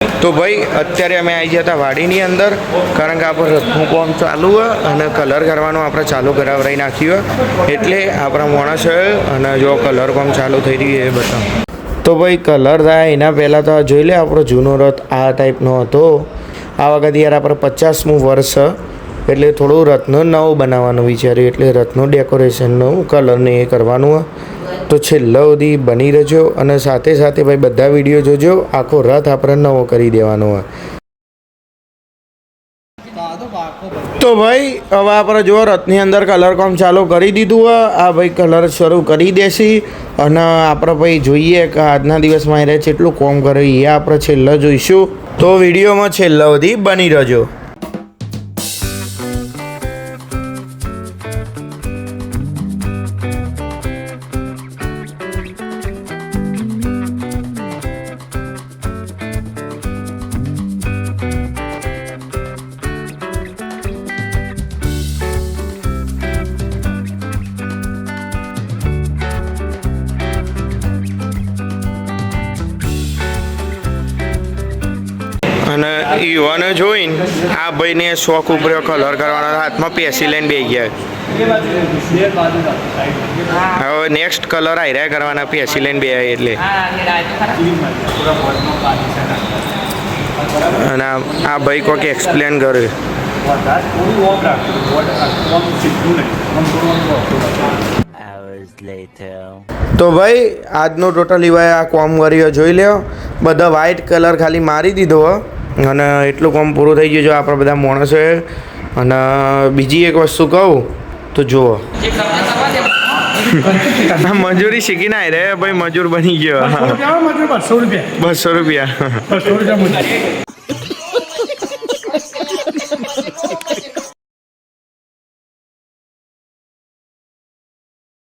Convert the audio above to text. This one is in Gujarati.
તો ભાઈ અત્યારે અમે આવી ગયા હતા વાડીની અંદર, કારણ કે આપણે રથનું કામ ચાલુ હોય અને કલર કરવાનું આપણે ચાલુ કરાવરાઈ નાખ્યું હોય, એટલે આપણા માણસ અને જો કલર કામ ચાલુ થઈ રહ્યું એ બતાવ. તો ભાઈ કલર થાય એના પહેલાં તો જોઈ લે, આપણો જૂનો રથ આ ટાઈપનો હતો. આ વખતે યાર આપણે 50મું વર્ષ, એટલે થોડું રથનું નવું બનાવવાનું વિચાર્યું, એટલે રથનું ડેકોરેશનનું કલરને એ કરવાનું હોય. તો છેલ્લા સુધી બની રહેજો અને સાથે સાથે ભાઈ બધા વિડીયો જોજો. આખો રથ આપણે નવો કરી દેવાનો હોય. તો ભાઈ હવે આપણે જો રથની અંદર કલર કામ ચાલુ કરી દીધું હોય. આ ભાઈ કલર શરૂ કરી દેશી અને આપણે ભાઈ જોઈએ કે આજના દિવસમાં એ કેટલું કામ કરે એ આપણે છેલ્લા જોઈશું. તો વિડીયોમાં છેલ્લા સુધી બની રહેજો. અને યુવાને જોઈને આ ભાઈને શોખ ઉભર્યો કલર કરવાનો, હાથમાં પેસી લઈને બેસી ગયા. હવે નેક્સ્ટ કલર આયરા કરવાના, પેસી લઈને બે એટલે. અને આ ભાઈ કોઈક એક્સપ્લેન કરે. તો ભાઈ આજનો ટોટલ એવા આ કોમ કર્યો જોઈ લ્યો. બધા વ્હાઇટ કલર ખાલી મારી દીધો અને એટલું કામ પૂરું થઈ ગયું જો આપણા બધા માણસોએ. અને બીજી એક વસ્તુ કહું તો જુઓ, મજૂરી શીખીને આવી રે ભાઈ, મજૂર બની ગયો. 200 રૂપિયા.